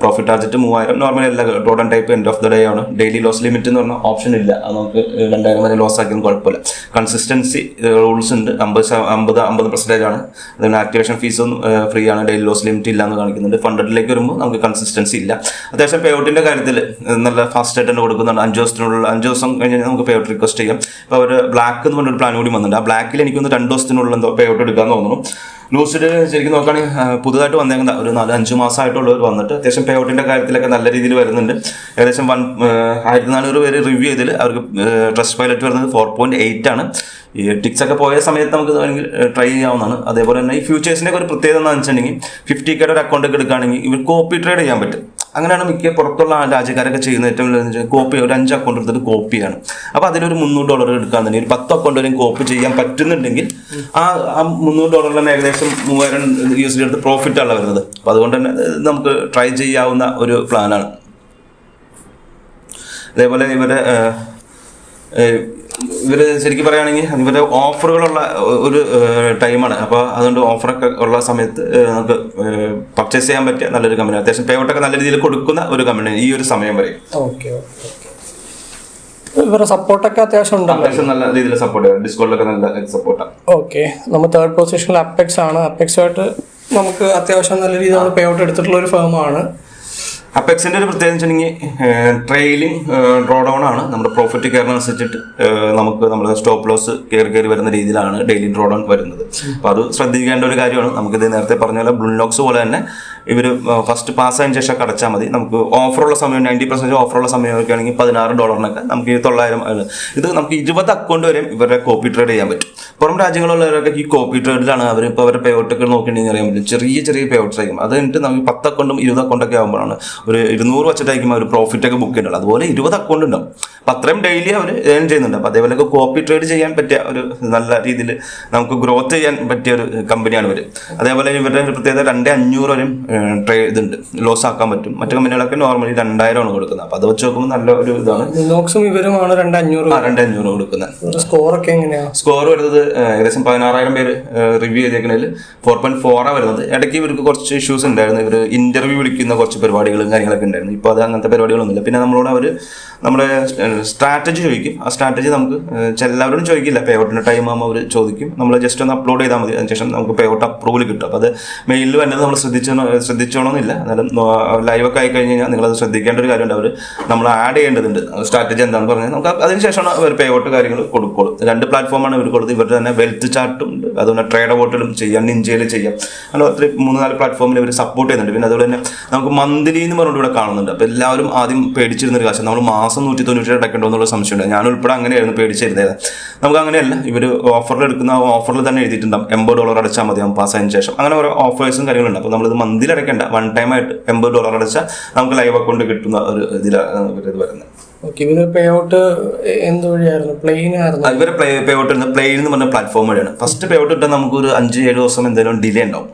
B: Profit target 3000. നോർമലി എല്ലാ dot and type end of the day ആണ്. ഡെയിലി ലോസ് ലിമിറ്റ് എന്ന് പറഞ്ഞ ഓപ്ഷൻ ഇല്ല. അത് നമുക്ക് 2000 വരെ ലോസ് ആക്കിയൊന്നും കുഴപ്പമില്ല. കൺസിസ്റ്റൻസി റൂൾസ് ഉണ്ട്. 50% ആണ്. അതുപോലെ ആക്ടിവേഷൻ ഫീസൊന്നും ഫ്രീ ആണ്. ഡെയിലി ലോസ് ലിമിറ്റ് ഇല്ല എന്ന് കാണിക്കുന്നുണ്ട്. ഫണ്ടഡിലേക്ക് വരുമ്പോൾ നമുക്ക് കൺസിസ്റ്റൻസി ഇല്ല. അത്യാവശ്യം പേ ഔട്ടിന്റെ കാര്യത്തിൽ നല്ല ഫാസ്റ്റ് ആയിട്ട് തന്നെ കൊടുക്കുന്നുണ്ട്. 5 ദിവസം കഴിഞ്ഞാൽ നമുക്ക് പേ ഔട്ട് റിക്വസ്റ്റ് ചെയ്യാം. ഇപ്പോൾ അവർ ബ്ലാക്ക് എന്ന് പറഞ്ഞൊരു പ്ലാൻ കൂടി വന്നിട്ടുണ്ട്. ആ ബ്ലാക്കിൽ എനിക്കൊന്ന് 2 ദിവസത്തിനുള്ളിൽ എന്തോ പേ ഔട്ട് എടുക്കാമെന്ന് തോന്നുന്നു. ലൂസിഡ് ശരിക്കും നോക്കുകയാണെങ്കിൽ പുതുതായിട്ട് വന്നേക്കുന്ന ഒരു 4-5 മാസമായിട്ടുള്ളവർ വന്നിട്ട് അത്യാവശ്യം പേ ഔട്ടിന്റെ കാര്യത്തിലൊക്കെ നല്ല രീതിയിൽ വരുന്നുണ്ട്. ഏകദേശം 1400 പേര് റിവ്യൂ ചെയ്തതിൽ അവർക്ക് ട്രസ്റ്റ് പൈലറ്റ് വരുന്നത് 4.8 ആണ്. ഈ ടിക്സ് ഒക്കെ പോയ സമയത്ത് നമുക്ക് വേണമെങ്കിൽ ട്രൈ ചെയ്യാവുന്നതാണ്. അതേപോലെ തന്നെ ഈ ഫ്യൂച്ചേഴ്സിന്റെ ഒരു പ്രത്യേകത എന്താണെന്ന് വെച്ചിട്ടുണ്ടെങ്കിൽ 50K ഒരു അക്കൗണ്ട് ഒക്കെ എടുക്കുകയാണെങ്കിൽ ഇവർ കോപ്പി ട്രേഡ് ചെയ്യാൻ പറ്റും. അങ്ങനെയാണ് മിക്ക പുറത്തുള്ള രാജ്യക്കാരൊക്കെ ചെയ്യുന്ന ഏറ്റവും വലിയ കോപ്പി. ഒരു 5 അക്കൗണ്ട് എടുത്തിട്ട് കോപ്പിയാണ്. അപ്പോൾ അതിലൊരു $300 എടുക്കാന്നുണ്ടെങ്കിൽ ഒരു 10 അക്കൗണ്ട് വരെയും കോപ്പി ചെയ്യാൻ പറ്റുന്നുണ്ടെങ്കിൽ ആ $300 തന്നെ ഏകദേശം $3000 എടുത്ത് പ്രോഫിറ്റ് ആണ് വരുന്നത്. അപ്പോൾ അതുകൊണ്ട് തന്നെ നമുക്ക് ട്രൈ ചെയ്യാവുന്ന ഒരു പ്ലാനാണ്. അതേപോലെ ഇവർ ശരിക്കും പറയുകയാണെങ്കിൽ ഇവരുടെ ഓഫറുകളുള്ള ഒരു ടൈമാണ്. അപ്പോൾ അതുകൊണ്ട് ഓഫറൊക്കെ ഉള്ള സമയത്ത് നമുക്ക് പർച്ചേസ് ചെയ്യാൻ പറ്റിയ നല്ലൊരു കമ്പനി, അത്യാവശ്യം പേ ഔട്ടൊക്കെ നല്ല രീതിയിൽ കൊടുക്കുന്ന ഒരു കമ്പനി ഈ ഒരു സമയം വരെ.
A: ഇവരുടെ സപ്പോർട്ടൊക്കെ അത്യാവശ്യം
B: നല്ല രീതിയിൽ സപ്പോർട്ട് ചെയ്യാം. ഡിസ്കൗണ്ടിലൊക്കെ നല്ല സപ്പോർട്ടാണ്.
A: ഓക്കെ, നമ്മൾ 3rd പൊസിഷനിൽ അപ്പെക്സ് ആണ്. അപ്പെക്സുമായിട്ട് നമുക്ക് അത്യാവശ്യം നല്ല രീതിയിൽ പേ ഔട്ട് എടുത്തിട്ടുള്ള ഒരു ഫേമാണ്.
B: അപ്പെക്സിന്റെ ഒരു പ്രത്യേകത വെച്ചിട്ടുണ്ടെങ്കിൽ ട്രെയിലിംഗ് ഡ്രോ ഡൗൺ ആണ്. നമ്മുടെ പ്രോഫിറ്റ് കയറുന്നതനുസരിച്ചിട്ട് നമുക്ക് നമ്മുടെ സ്റ്റോപ്പ് ലോസ് കയറി വരുന്ന രീതിയിലാണ് ഡെയിലി ഡ്രോ ഡൗൺ വരുന്നത്. അപ്പോൾ അത് ശ്രദ്ധിക്കേണ്ട ഒരു കാര്യമാണ്. നമുക്കിത് നേരത്തെ പറഞ്ഞ പോലെ ബ്ലൂലോക്സ് പോലെ തന്നെ ഇവർ ഫസ്റ്റ് പാസ്സായതിനു ശേഷം അടച്ചാൽ മതി. നമുക്ക് ഓഫറുള്ള സമയം 90% ഓഫറുള്ള സമയമൊക്കെ ആണെങ്കിൽ $16 നമുക്ക് 900. ഇത് നമുക്ക് 20 അക്കൗണ്ട് വരെയും ഇവരുടെ കോപ്പി ട്രേഡ് ചെയ്യാൻ പറ്റും. പുറം രാജ്യങ്ങളുള്ളവരൊക്കെ ഈ കോപ്പി ട്രേഡിലാണ് അവർ. ഇപ്പോൾ അവരുടെ പേ ഔട്ടൊക്കെ നോക്കിയിട്ടുണ്ടെങ്കിൽ അറിയാൻ പറ്റും. ചെറിയ പേ ഔട്ട്സ് ആയിരിക്കും. അത് കഴിഞ്ഞിട്ട് നമുക്ക് 10 അക്കൗണ്ടും 20 അക്കൗണ്ടൊക്കെ ആകുമ്പോഴാണ് ഒരു 200 വെച്ചിട്ടായിരിക്കും അവർ പ്രോഫിറ്റ് ഒക്കെ ബുക്ക് ചെയ്യുന്നുള്ളൂ. അതുപോലെ 20 അക്കൗണ്ട് ഉണ്ടാവും. അപ്പം അത്രയും ഡെയിലി അവർ ഏൺ ചെയ്യുന്നുണ്ട്. അപ്പോൾ അതേപോലെയൊക്കെ കോപ്പി ട്രേഡ് ചെയ്യാൻ പറ്റിയ ഒരു നല്ല രീതിയിൽ നമുക്ക് ഗ്രോത്ത് ചെയ്യാൻ പറ്റിയ ഒരു കമ്പനിയാണ് ഇവർ. അതേപോലെ ഇവരുടെ ഒരു പ്രത്യേകത 2500 വരെയും ഇതുണ്ട്, ലോസ് ആക്കാൻ പറ്റും. മറ്റു കമ്പനികളൊക്കെ നോർമലി 2000 കൊടുക്കുന്നത്. അപ്പോൾ അത് വെച്ച് നോക്കുമ്പോൾ നല്ല ഒരു ഇതാണ്.
A: ഇവരുമാണ്
B: 2500 കൊടുക്കുന്നത്.
A: സ്കോറൊക്കെ എങ്ങനെയാണ്?
B: സ്കോർ വരുന്നത് ഏകദേശം 16,000 പേര് റിവ്യൂ ചെയ്തേക്കുന്നതിൽ 4.4 വരുന്നത്. ഇടയ്ക്ക് ഇവർക്ക് കുറച്ച് ഇഷ്യൂസ് ഉണ്ടായിരുന്നു. ഇവർ ഇന്റർവ്യൂ വിളിക്കുന്ന കുറച്ച് പരിപാടികളും കാര്യങ്ങളൊക്കെ ഉണ്ടായിരുന്നു. ഇപ്പോൾ അത് അങ്ങനത്തെ പരിപാടികളൊന്നുമില്ല. പിന്നെ നമ്മളോട് അവർ നമ്മുടെ സ്ട്രാറ്റജി ചോദിക്കും. ആ സ്ട്രാറ്റജി നമുക്ക് എല്ലാവരോടും ചോദിക്കില്ല. പേ ഔട്ടിൻ്റെ ടൈം ആകുമ്പോൾ അവർ ചോദിക്കും. നമ്മൾ ജസ്റ്റ് ഒന്ന് അപ്ലോഡ് ചെയ്താൽ മതി. അതിനുശേഷം നമുക്ക് പേ ഔട്ട് അപ്രൂവൽ കിട്ടും. അപ്പോൾ അത് മെയിലിൽ വരുന്നത് നമ്മൾ ശ്രദ്ധിച്ചോണമെന്നില്ല. എന്നാലും ലൈവൊക്കെ ആയി കഴിഞ്ഞ് കഴിഞ്ഞാൽ നിങ്ങളത് ശ്രദ്ധിക്കേണ്ട ഒരു കാര്യമുണ്ട്. അവർ നമ്മൾ ആഡ് ചെയ്യേണ്ടതുണ്ട്. സ്ട്രാറ്റജി എന്താണെന്ന് പറഞ്ഞാൽ നമുക്ക് അതിനുശേഷമാണ് അവർ പേ ഔട്ട് കാര്യങ്ങൾ കൊടുക്കുള്ളൂ. 2 പ്ലാറ്റ്ഫോമാണ് ഇവർ കൊടുത്തത്. ഇവരുടെ തന്നെ വെൽത്ത് ചാർട്ടും ഉണ്ട്. അതുപോലെ ട്രേഡ് വോട്ടിലും ചെയ്യാം, നിഞ്ചയിൽ ചെയ്യാം. അങ്ങനെ 3-4 പ്ലാറ്റ്ഫോമിൽ ഇവർ സപ്പോർട്ട് ചെയ്യുന്നുണ്ട്. പിന്നെ അതുപോലെ തന്നെ നമുക്ക് മന്ത്ലി എന്ന് പറഞ്ഞിട്ട് ഇവിടെ കാണുന്നുണ്ട്. അപ്പോൾ എല്ലാവരും ആദ്യം പേടിച്ചിരുന്നൊരു കാശ് നമ്മൾ മാസം 190 അടയ്ക്കണ്ടോ എന്നുള്ള സംശയമുണ്ട്. ഞാൻ ഉൾപ്പെടെ അങ്ങനെയായിരുന്നു പേടിച്ചിരുന്നത്. നമുക്ക് അങ്ങനെയല്ല. ഇവർ ഓഫറിൽ എടുക്കുന്ന ഓഫറിൽ തന്നെ എഴുതിയിട്ടുണ്ടാകും $80 അടച്ചാൽ മതി പാസ്സായതിനു ശേഷം. അങ്ങനെ ഓരോ ഓഫേഴ്സും കാര്യങ്ങളുണ്ട്. അപ്പോൾ നമ്മളിത് മന്ത്ലി അടയ്ക്കേണ്ട, 1 ടൈം ആയിട്ട് $80 അടച്ചാൽ നമുക്ക് ലൈവ് അക്കൗണ്ട് കിട്ടുന്ന ഒരു ഇതിലാണ് ഇത് വരുന്നത്.
A: ഓക്കെ, ഇതിന് പേ ഔട്ട് എന്ത് വഴിയായിരുന്നു? പ്ലെയിൻ ആയിരുന്നു?
B: ഇവരെ പേ ഔട്ട് പ്ലെയിൻ എന്ന് പറഞ്ഞ പ്ലാറ്റ്ഫോം വഴിയാണ്. ഫസ്റ്റ് പേ ഔട്ട് ഇട്ടാൽ നമുക്ക് ഒരു 5-7 ദിവസം എന്തെങ്കിലും ഡിലേ ഉണ്ടാവും.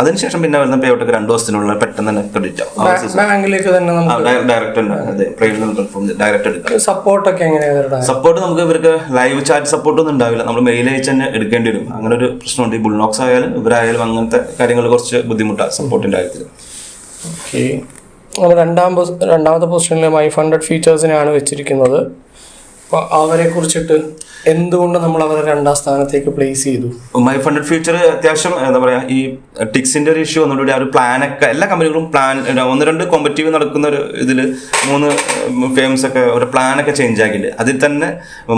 B: അതിനുശേഷം പിന്നെ വരുന്ന പേ ഔട്ട് 2 ദിവസത്തിനുള്ള പെട്ടെന്ന് തന്നെ ക്രെഡിറ്റ് ആവും.
A: ബാങ്കിലേക്ക് തന്നെ
B: ഡയറക്റ്റ് എടുക്കാം.
A: സപ്പോർട്ട് ഒക്കെ എങ്ങനെയാണ്?
B: സപ്പോർട്ട് നമുക്ക് ഇവർക്ക് ലൈവ് ചാറ്റ് സപ്പോർട്ട് ഒന്നും ഉണ്ടാവില്ല. നമ്മൾ മെയിൽ അയച്ച് തന്നെ എടുക്കേണ്ടി വരും. അങ്ങനെ ഒരു പ്രശ്നമുണ്ട്. ഈ ബുൾനോക്സ് ആയാലും ഇവരായാലും അങ്ങനത്തെ കാര്യങ്ങൾ കുറച്ച് ബുദ്ധിമുട്ടാണ് സപ്പോർട്ടിന്റെ കാര്യത്തിൽ.
A: ഓക്കെ, രണ്ടാമത്തെ പൊസിഷനിൽ മൈ ഫണ്ടഡ് ഫീച്ചേഴ്സിനെയാണ് വെച്ചിരിക്കുന്നത്. അപ്പോൾ അവരെ കുറിച്ചിട്ട് എന്തുകൊണ്ട് നമ്മൾ അവരെ 2ാം സ്ഥാനത്തേക്ക് പ്ലേസ് ചെയ്തു?
B: മൈ ഫണ്ടഡ് ഫ്യൂച്ചർ അത്യാവശ്യം എന്താ പറയാ, ഈ ടിക്സിന്റെ ഒരു ഇഷ്യൂ വന്നതോടുകൂടി ആ ഒരു പ്ലാനൊക്കെ എല്ലാ കമ്പനികളും പ്ലാൻ 1-2 കോമ്പറ്റീവ് നടക്കുന്ന ഒരു ഇതിൽ 3 ഫേംസ് ഒക്കെ ഒരു പ്ലാനൊക്കെ ചേഞ്ച് ആക്കിയിട്ടുണ്ട്. അതിൽ തന്നെ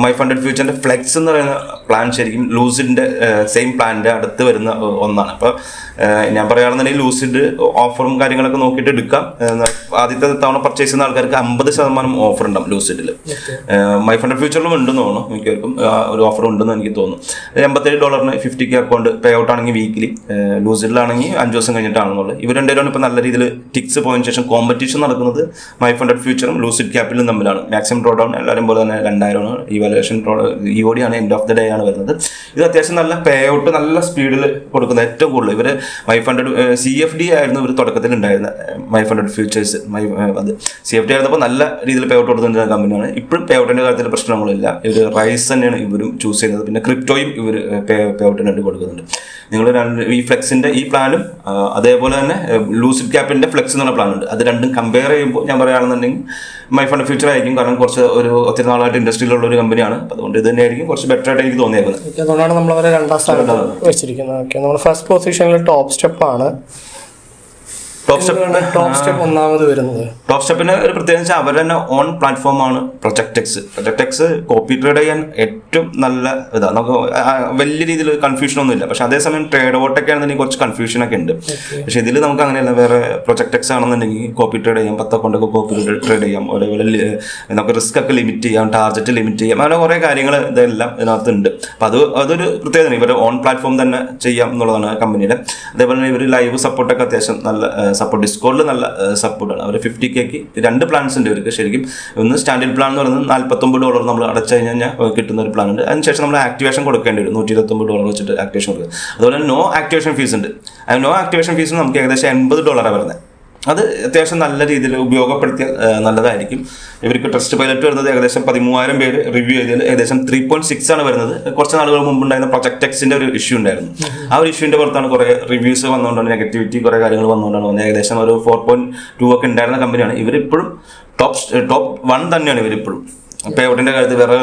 B: മൈ ഫണ്ടഡ് ഫ്യൂച്ചറിന്റെ ഫ്ലെക്സ് എന്ന് പറയുന്ന പ്ലാൻ ശരിക്കും ലൂസിഡിന്റെ സെയിം പ്ലാനിന്റെ അടുത്ത് വരുന്ന ഒന്നാണ്. അപ്പോൾ ഞാൻ പറയുകയാണെന്നുണ്ടെങ്കിൽ ലൂസിഡ് ഓഫറും കാര്യങ്ങളൊക്കെ നോക്കിയിട്ട് എടുക്കാം. ആദ്യത്തെ തവണ പർച്ചേസ് ചെയ്യുന്ന ആൾക്കാർക്ക് 50% ഓഫർ ഉണ്ടാവും ലൂസിഡിൽ. മൈ ഫണ്ടഡ് ഫ്യൂച്ചറിലും ഉണ്ടെന്ന് തോന്നുന്നു, മിക്കവർക്കും ഒരു ഓഫർ ഉണ്ടെന്ന് എനിക്ക് തോന്നുന്നു. $87 50K അക്കൗണ്ട് പേ ഔട്ട് ആണെങ്കിൽ വീക്കിലി, ലൂസിഡിലാണെങ്കിൽ 5 ദിവസം കഴിഞ്ഞിട്ടാണെന്നുള്ളത്. ഇവർ രണ്ടുപേരും ഇപ്പോൾ നല്ല രീതിയിൽ ടിക്സ് പോയതിനു ശേഷം കോമ്പറ്റീഷൻ നടക്കുന്നത് മൈ ഫണ്ടഡ് ഫ്യൂച്ചറും ലൂസിഡ് ക്യാപിറ്റലും തമ്മിലാണ്. മാക്സിമം ഡ്രോ ഡൗൺ എല്ലാവരും പോലെ തന്നെ 2000 ആണ്. ഇവാലുവേഷൻ EOD ആണ്, എൻഡ് ഓഫ് ദ ഡേ ആണ് വരുന്നത്. ഇത് അത്യാവശ്യം നല്ല പേ ഔട്ട് നല്ല സ്പീഡിൽ കൊടുക്കുന്നത് ഏറ്റവും കൂടുതൽ. ഇവർ മൈ ഫണ്ടഡ് CFD ആയിരുന്നു ഇവർ തുടക്കത്തിൽ ഉണ്ടായിരുന്ന മൈ ഫണ്ടഡ് ഫ്യൂച്ചേഴ്സ്. അത് CFD ആയിരുന്നപ്പോൾ നല്ല രീതിയിൽ പേ ഔട്ട് കൊടുക്കുന്ന കമ്പനിയാണ്. ഇപ്പോഴും പേ ഔട്ടിന്റെ കാര്യത്തിൽ പ്രശ്നങ്ങളില്ല. ഇവർ റൈസ് തന്നെയാണ് ഇവരും ചൂസ് ചെയ്യുന്നത്. പിന്നെ ക്രിപ്റ്റോയും ഇവർ പേ ഔട്ടിനായിട്ട് കൊടുക്കുന്നുണ്ട്. നിങ്ങൾ ഈ ഫ്ലെക്സിന്റെ ഈ പ്ലാനും അതേപോലെ തന്നെ ലൂസിഡ് ക്യാപിറ്റലിന്റെ ഫ്ലെക്സ് എന്ന് പറഞ്ഞ പ്ലാൻ ഉണ്ട്. അത് രണ്ടും കമ്പയർ ചെയ്യുമ്പോൾ ഞാൻ പറയുകയാണെന്നുണ്ടെങ്കിൽ മൈ ഫണ്ടഡ് ഫ്യൂച്ചർ ആയിരിക്കും. കാരണം കുറച്ച് ഒത്തിരി നാളായിട്ട് ഇൻഡസ്ട്രിയിലുള്ള ഒരു കമ്പനിയാണ്. അതുകൊണ്ട് ഇത് തന്നെയായിരിക്കും കുറച്ച് ബെറ്റർ ആയിട്ട് എനിക്ക് തോന്നിയേക്കുന്നത്.
A: അതുകൊണ്ടാണ് നമ്മൾ അവരെ 2ാം സ്ഥാനത്ത് വെച്ചിരിക്കുന്നത്. ഓക്കെ, നമ്മൾ ഫസ്റ്റ് പൊസിഷനിൽ ടോപ്പ് സ്റ്റെപ്പ് ആണ്. ടോപ്പ് സ്റ്റെപ്പ് ഒന്നാമത് വരുന്നത്.
B: ടോപ്പ് സ്റ്റെപ്പിന് ഒരു പ്രത്യേകിച്ച് അവർ തന്നെ ഓൺ പ്ലാറ്റ്ഫോമാണ് പ്രൊജക്ടെക്സ് കോപ്പി ട്രേഡ് ചെയ്യാൻ ഏറ്റവും നല്ല ഇതാണ്. നമുക്ക് വലിയ രീതിയിൽ കൺഫ്യൂഷൻ ഒന്നും ഇല്ല. പക്ഷെ അതേസമയം ട്രേഡ് വോട്ടൊക്കെ ആണെന്നുണ്ടെങ്കിൽ കുറച്ച് കൺഫ്യൂഷൻ ഒക്കെ ഉണ്ട്. പക്ഷെ ഇതിൽ നമുക്ക് അങ്ങനെയല്ല. വേറെ പ്രൊജക്ടെക്സ് ആണെന്നുണ്ടെങ്കിൽ കോപ്പി ട്രേഡ് ചെയ്യാം, 10 അക്കൗണ്ടൊക്കെ കോപ്പി ട്രേഡ് ചെയ്യാം. അതേപോലെ നമുക്ക് റിസ്ക് ഒക്കെ ലിമിറ്റ് ചെയ്യാം, ടാർഗറ്റ് ലിമിറ്റ് ചെയ്യാം, അങ്ങനെ കുറേ കാര്യങ്ങൾ ഇതെല്ലാം ഇതിനകത്തുണ്ട്. അപ്പം അതൊരു പ്രത്യേകത. ഇവർ ഓൺ പ്ലാറ്റ്ഫോം തന്നെ ചെയ്യാം എന്നുള്ളതാണ് കമ്പനിയുടെ. അതേപോലെ ഇവർ ലൈവ് സപ്പോർട്ടൊക്കെ അത്യാവശ്യം നല്ല സപ്പോർട്ട്, ഡിസ്കോഡിൽ നല്ല സപ്പോർട്ടാണ്. അവർ 50Kക്ക് 2 പ്ലാൻസ് ഉണ്ട് ഇവർക്ക് ശരിക്കും. ഒന്ന് സ്റ്റാൻഡേർഡ് പ്ലാൻ എന്ന് പറയുന്നത് $49 നമ്മൾ അടച്ചു കഴിഞ്ഞാൽ കിട്ടുന്ന ഒരു പ്ലാൻ ഉണ്ട്. അതിനുശേഷം നമ്മൾ ആക്ടിവേഷൻ കൊടുക്കേണ്ടി വരും. $129 വെച്ചിട്ട് ആക്ടിവേഷൻ കൊടുക്കുക. അതുപോലെ നോ ആക്ടിവേഷൻ ഫീസ് ഉണ്ട്. ആ നോ ആക്ടിവേഷൻ ഫീസ് നമുക്ക് ഏകദേശം $80 വരുന്നത്. അത് അത്യാവശ്യം നല്ല രീതിയിൽ ഉപയോഗപ്പെടുത്തിയാൽ നല്ലതായിരിക്കും. ഇവർക്ക് ടെസ്റ്റ് പൈലറ്റ് വരുന്നത് ഏകദേശം 13,000 പേര് റിവ്യൂ ചെയ്തതിൽ ഏകദേശം 3.6 ആണ് വരുന്നത്. കുറച്ച് നാളുകൾ മുമ്പ് ഉണ്ടായിരുന്ന പ്രൊജക്ടെക്സിന്റെ ഒരു ഇഷ്യൂ ഉണ്ടായിരുന്നു. ആ ഒരു ഇഷ്യൂവിന്റെ പുറത്താണ് കുറെ റിവ്യൂസ് വന്നുകൊണ്ടാണ്, നെഗറ്റിവിറ്റി കുറെ കാര്യങ്ങൾ വന്നുകൊണ്ടാണ് വന്നത്. ഏകദേശം ഒരു 4.2 ഒക്കെ ഉണ്ടായിരുന്ന കമ്പനിയാണ്. ഇവരിപ്പോഴും ടോപ്പ് 1 തന്നെയാണ് ഇവരിപ്പോഴും. പേ ഔട്ടിന്റെ കാര്യത്തിൽ വേറെ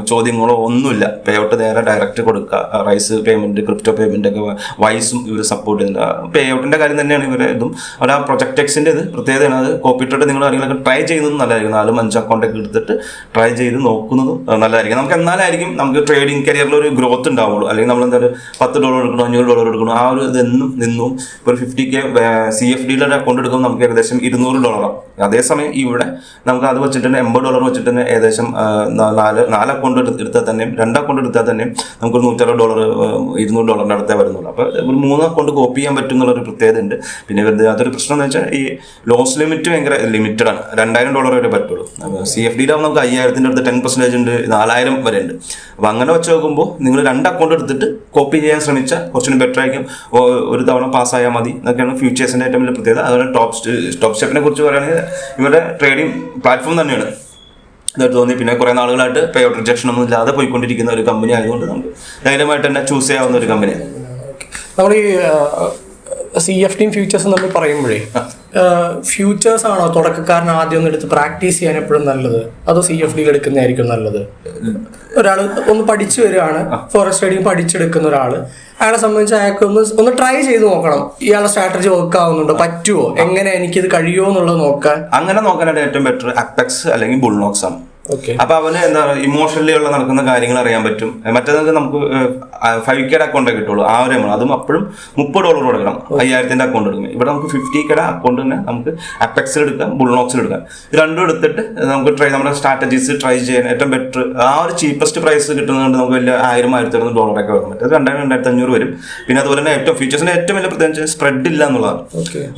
B: ചോദ്യങ്ങളോ ഒന്നുമില്ല. പേ ഔട്ട് നേരെ ഡയറക്റ്റ് കൊടുക്കുക. റൈസ് പേയ്മെന്റ്, ക്രിപ്റ്റോ പേയ്മെന്റ് ഒക്കെ വൈസും ഇവർ സപ്പോർട്ട് ചെയ്യുന്നുണ്ട്. പേ ഔട്ടിന്റെ കാര്യം തന്നെയാണ് ഇവരെ ഇതും. അവർ ആ പ്രൊജക്ടെക്സിന്റെ ഇത് പ്രത്യേകതയാണ്. അത് കോപ്പിയിട്ടിട്ട് നിങ്ങൾ ആരെങ്കിലൊക്കെ ട്രൈ ചെയ്യുന്നതും നല്ലതായിരിക്കും. 4-5 അക്കൗണ്ടൊക്കെ എടുത്തിട്ട് ട്രൈ ചെയ്ത് നോക്കുന്നതും നല്ലതായിരിക്കും. നമുക്ക് എന്നാലായിരിക്കും നമുക്ക് ട്രേഡിംഗ് കരിയറിൽ ഒരു ഗ്രോത്ത് ഉണ്ടാവുള്ളൂ. അല്ലെങ്കിൽ നമ്മൾ എന്തായാലും $10 എടുക്കണോ, $500 എടുക്കണോ, ആ ഒരു ഇതെന്നും നിന്നും ഇപ്പോൾ 50K CFDയുടെ ഒരു അക്കൗണ്ട് എടുക്കുമ്പോൾ നമുക്ക് ഏകദേശം $200. അതേസമയം ഇവിടെ നമുക്ക് അത് വെച്ചിട്ട് തന്നെ $80 വെച്ചിട്ട് തന്നെ ഏകദേശം 4 അക്കൗണ്ട് എടുത്താൽ തന്നെയും 2 അക്കൗണ്ട് എടുത്താൽ തന്നെയും നമുക്കൊരു $160 $200 അടുത്തേ വരുന്നുള്ളൂ. അപ്പോൾ ഒരു 3 അക്കൗണ്ട് കോപ്പി ചെയ്യാൻ പറ്റും എന്നുള്ളൊരു പ്രത്യേകത ഉണ്ട്. പിന്നെ ഇവരുടെ അതൊരു പ്രശ്നം എന്ന് വെച്ചാൽ ഈ ലോസ് ലിമിറ്റ് ഭയങ്കര ലിമിറ്റഡ് ആണ്. $2,000 വരെ പറ്റുള്ളൂ. CFDയിലാവുമ്പോൾ നമുക്ക് 5,000 അടുത്ത് 10% ഉണ്ട്, 4,000 വരെ ഉണ്ട്. അപ്പോൾ അങ്ങനെ വെച്ച് നോക്കുമ്പോൾ നിങ്ങൾ 2 അക്കൗണ്ട് എടുത്തിട്ട് കോപ്പി ചെയ്യാൻ ശ്രമിച്ചാൽ കുറച്ചുകൂടി ബെറ്റർ ആയിരിക്കും. ഒരു തവണ പാസ്സായാൽ മതി എന്നൊക്കെയാണ് ഫ്യൂച്ചേഴ്സിന്റെ ഏറ്റവും വലിയ പ്രത്യേകത. അതുപോലെ ടോപ്പ് സ്റ്റെപ്പിനെ കുറിച്ച് പറയുകയാണെങ്കിൽ ഇവരുടെ ട്രേഡിംഗ് പ്ലാറ്റ്ഫോം തന്നെയാണ് ഇതായിട്ട് തോന്നി. പിന്നെ കുറെ നാളുകളായിട്ട് പേ ഔട്ട് റിജക്ഷൻ ഒന്നും ഇല്ലാതെ പോയിക്കൊണ്ടിരിക്കുന്ന ഒരു കമ്പനി ആയതുകൊണ്ട് നമുക്ക് ധൈര്യമായിട്ട് തന്നെ ചൂസ് ചെയ്യാവുന്ന ഒരു കമ്പനിയാണ്.
A: നമ്മൾ ഈ CFDയും ഫ്യൂച്ചേഴ്സും നമ്മൾ പറയുമ്പോഴേ, ഫ്യൂച്ചേഴ്സ് ആണോ തുടക്കക്കാരൻ ആദ്യം ഒന്ന് എടുത്ത് പ്രാക്ടീസ് ചെയ്യാൻ എപ്പോഴും നല്ലത്, അതോ CFDയിൽ എടുക്കുന്നതായിരിക്കും നല്ലത്? ഒരാൾ ഒന്ന് പഠിച്ചു വരികയാണ്, ഫോറസ്റ്റ് ട്രേഡിംഗ് പഠിച്ചെടുക്കുന്ന ഒരാൾ, അയാളെ സംബന്ധിച്ച് അയാൾക്ക് ഒന്ന് ട്രൈ ചെയ്ത് നോക്കണം. ഇയാളുടെ സ്ട്രാറ്റജി വർക്ക് ആവുന്നുണ്ടോ, പറ്റുമോ, എങ്ങനെ എനിക്കിത് കഴിയുമോ എന്നുള്ളത് നോക്കാൻ.
B: അങ്ങനെ നോക്കാനായിട്ട് ഏറ്റവും ബെറ്റർ അപ്പെക്സ് അല്ലെങ്കിൽ ബുൾനോക്സ് ആണ്.
A: ഓക്കെ.
B: അപ്പൊ അവന് എന്താ പറയുക ഇമോഷണലി ഉള്ള നടക്കുന്ന കാര്യങ്ങൾ അറിയാൻ പറ്റും. മറ്റേതൊക്കെ നമുക്ക് 5K അക്കൗണ്ടേ കിട്ടുള്ളൂ ആ ഒരു എമൗണ്ട്. അതും അപ്പോഴും $30 കൊടുക്കണം, 5000 അക്കൗണ്ട് എടുക്കും. ഇവിടെ നമുക്ക് 50K അക്കൗണ്ട് തന്നെ നമുക്ക് അപ്പെക്സിൽ എടുക്കാം, ബുൾനോക്സിൽ എടുക്കാം. ഇത് രണ്ടും എടുത്തിട്ട് നമുക്ക് നമ്മുടെ സ്ട്രാറ്റജീസ് ട്രൈ ചെയ്യാൻ ഏറ്റവും ബെറ്റർ ആ ഒരു ചീപ്പസ്റ്റ് പ്രൈസ് കിട്ടുന്നതുകൊണ്ട് നമുക്ക് വലിയ $1000-1200 ഒക്കെ വരും. മറ്റേത് 2000-2500 വരും. പിന്നെ അതുപോലെ തന്നെ ഏറ്റവും ഫീച്ചേഴ്സിന്റെ ഏറ്റവും വലിയ പ്രത്യേകിച്ച് സ്പ്രെഡ് ഇല്ല എന്നുള്ളതാണ്.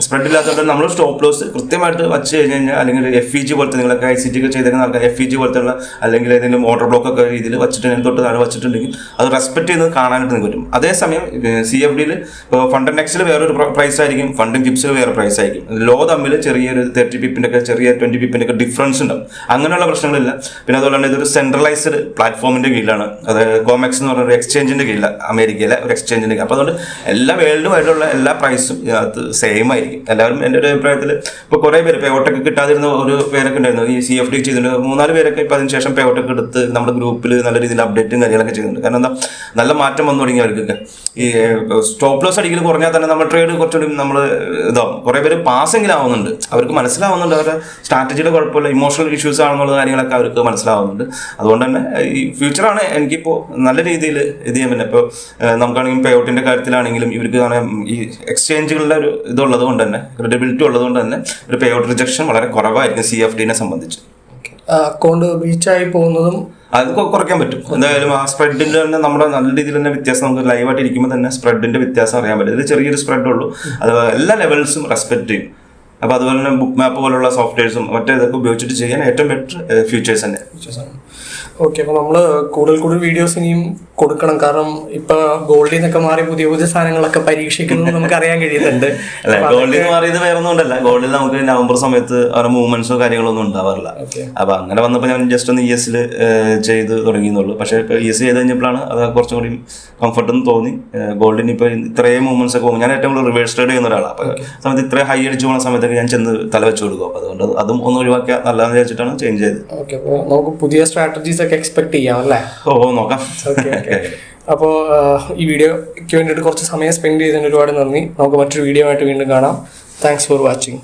B: സ്പ്രെഡ് ഇല്ലാത്തതുകൊണ്ട് നമ്മൾ സ്റ്റോപ്പ് ലോസ് കൃത്യമായിട്ട് വെച്ച് കഴിഞ്ഞാൽ, അല്ലെങ്കിൽ FEG പോലത്തെ നിങ്ങളൊക്കെ ICT ഒക്കെ ചെയ്തേക്കുന്ന ആൾക്കാർ FEG പോലത്തെ അല്ലെങ്കിൽ ഏതെങ്കിലും ഓർഡർ ബ്ലോക്ക് ഒക്കെ രീതിയിൽ വെച്ചിട്ട് തൊട്ട് താഴെ വെച്ചിട്ടുണ്ടെങ്കിൽ അത് റെസ്പെക്ട് ചെയ്യുന്നത് കാണാനായിട്ട് നിങ്ങൾക്ക് പറ്റും. അതേസമയം CFDയിൽ ഇപ്പോൾ ഫണ്ട് ആൻഡ് ടെക്സിൽ വേറൊരു പ്രൈസ് ആയിരിക്കും, ഫണ്ട് ആൻഡ് ടിപ്സിൽ വേറെ പ്രൈസ് ആയിരിക്കും. ലോ തമ്മിൽ ചെറിയൊരു 30 പിപ്പിന്റെ ഒക്കെ ചെറിയ 20 പിപ്പിന്റെ ഒക്കെ ഡിഫറൻസ് ഉണ്ടാവും. അങ്ങനെയുള്ള പ്രശ്നങ്ങളില്ല. പിന്നെ അതുപോലെ തന്നെ ഇതൊരു സെൻട്രലൈസ്ഡ് പ്ലാറ്റ്ഫോമിന്റെ കീഴിലാണ്. അത് കോമെക്സ് എന്ന് പറഞ്ഞ ഒരു എക്സ്ചേഞ്ചിന്റെ കീഴിലാണ്, അമേരിക്കയിലെ ഒരു എക്സ്ചേഞ്ചിന്റെ കീഴിൽ. അപ്പോൾ അതുകൊണ്ട് എല്ലാ വേൾഡുമായിട്ടുള്ള എല്ലാ പ്രൈസും അത് സെയിം ആയിരിക്കും. എല്ലാവരും എൻ്റെ ഒരു അഭിപ്രായത്തിൽ ഇപ്പോൾ കുറേ പേര് പേവോട്ടൊക്കെ കിട്ടാതിരുന്ന ഒരു പേരൊക്കെ ഉണ്ടായിരുന്നു ഈ CFD ചെയ്തിട്ടുണ്ട്. 3-4 പേരൊക്കെ ഇപ്പോൾ അതിനുശേഷം പേവോട്ടൊക്കെ എടുത്ത് നമ്മുടെ ഗ്രൂപ്പിൽ നല്ല രീതിയിൽ അപ്ഡേറ്റും കാര്യങ്ങളൊക്കെ ചെയ്യുന്നുണ്ട്. കാരണം എന്താ, നല്ല മാറ്റം വന്നു തുടങ്ങി അവർക്കൊക്കെ. ഈ സ്റ്റോപ്പ് ലോസ് അടിക്കൽ കുറഞ്ഞാൽ തന്നെ നമ്മുടെ ട്രേഡ് കുറച്ചുകൂടി നമ്മൾ ഇതാവും. കുറേ പേര് പാസെങ്കിലും ആവുന്നുണ്ട്, അവർക്ക് മനസ്സിലാവുന്നുണ്ട് അവരുടെ സ്ട്രാറ്റജിയുടെ കുഴപ്പമില്ല, ഇമോഷണൽ ഇഷ്യൂസ് ആണെന്നുള്ള കാര്യങ്ങളൊക്കെ അവർക്ക് മനസ്സിലാവുന്നുണ്ട്. അതുകൊണ്ട് തന്നെ ഈ ഫ്യൂച്ചറാണ് എനിക്കിപ്പോൾ നല്ല രീതിയിൽ ഇത് ചെയ്യാൻ പറ്റുന്നത്. ഇപ്പോൾ നമുക്കാണെങ്കിലും പേഔട്ടിൻ്റെ കാര്യത്തിലാണെങ്കിലും ഇവർക്ക് ഈ എക്സ്ചേഞ്ചുകളുടെ ഒരു ഇതുള്ളത് കൊണ്ട് തന്നെ, ക്രെഡിബിലിറ്റി ഉള്ളത് കൊണ്ട് തന്നെ ഒരു പേഔട്ട് റിജക്ഷൻ വളരെ കുറവായിരിക്കും CFDനെ സംബന്ധിച്ച്.
A: അക്കൗണ്ട് റീച്ചായി പോകുന്നതും
B: അത് കുറയ്ക്കാൻ പറ്റും. എന്തായാലും ആ സ്പ്രെഡിന്റെ തന്നെ നമ്മുടെ നല്ല രീതിയിൽ തന്നെ വ്യത്യാസം നമുക്ക് ലൈവായിട്ട് ഇരിക്കുമ്പോൾ തന്നെ സ്പ്രെഡിന്റെ വ്യത്യാസം അറിയാൻ പറ്റും. ഇതിൽ ചെറിയൊരു സ്പ്രെഡ് ഉള്ളൂ, അത് എല്ലാ ലെവൽസും റെസ്പെക്ട് ചെയ്യും. അപ്പോൾ അതുപോലെ തന്നെ ബുക്ക് മാപ്പ് പോലുള്ള സോഫ്റ്റ്വെയർസും മറ്റേ ഇതൊക്കെ ഉപയോഗിച്ചിട്ട് ചെയ്യാൻ ഏറ്റവും ബെറ്റർ ഫ്യൂച്ചേഴ്സ് തന്നെ.
A: ഓക്കെ. അപ്പോൾ നമ്മൾ കൂടുതൽ വീഡിയോസ് ഇനിയും കൊടുക്കണം. കാരണം ഇപ്പൊ ഗോൾഡിൽ നിന്നൊക്കെ മാറി പുതിയ സാധനങ്ങളൊക്കെ പരീക്ഷിക്കുന്നത് നമുക്ക് അറിയാൻ കഴിയുന്നുണ്ട്.
B: അല്ല, ഗോൾഡിൽ നിന്ന് മാറിയത് വേറെ ഒന്നും ഉണ്ടല്ല. ഗോൾഡിൽ നമുക്ക് നവംബർ സമയത്ത് അവരുടെ മൂവ്മെന്റ്സോ കാര്യങ്ങളോ ഒന്നും ഉണ്ടാവാറില്ല. അപ്പൊ അങ്ങനെ വന്നപ്പോൾ ഞാൻ ജസ്റ്റ് ഒന്ന് ES ചെയ്ത് തുടങ്ങിയെന്നുള്ളൂ. പക്ഷെ ഇപ്പൊ ES ചെയ്ത് കഴിഞ്ഞപ്പോഴാണ് അത് കുറച്ചും കൂടി കംഫർട്ട് എന്ന് തോന്നി. ഗോൾഡിന് ഇപ്പൊ ഇത്രയും മൂവ്മെന്റ്സ് ഒക്കെ പോകും. ഞാൻ ഏറ്റവും കൂടുതൽ റിവേഴ്സ് ട്രേഡ് ചെയ്യുന്ന ഒരാളാണ്. അപ്പൊ സമയത്ത് ഇത്രയും ഹൈ അടിച്ചു പോകുന്ന സമയത്തൊക്കെ ഞാൻ ചെന്ന് തല വെച്ച് കൊടുക്കും. അപ്പൊ അതുകൊണ്ട് അതും ഒന്ന് ഒഴിവാക്കിയാൽ നല്ലതെന്ന് വിചാരിച്ചിട്ടാണ് ചേഞ്ച് ചെയ്തത്.
A: ഓക്കെ. അപ്പോൾ നമുക്ക് പുതിയ സ്ട്രാറ്റജീസ് ഒക്കെ എക്സ്പെക്ട് ചെയ്യാം അല്ലേ?
B: നോക്കാം.
A: അപ്പോൾ ഈ വീഡിയോയ്ക്ക് വേണ്ടിയിട്ട് കുറച്ച് സമയം സ്പെൻഡ് ചെയ്തതിന് ഒരുപാട് നന്ദി. നമുക്ക് മറ്റൊരു വീഡിയോ ആയിട്ട് വീണ്ടും കാണാം. Thanks for watching.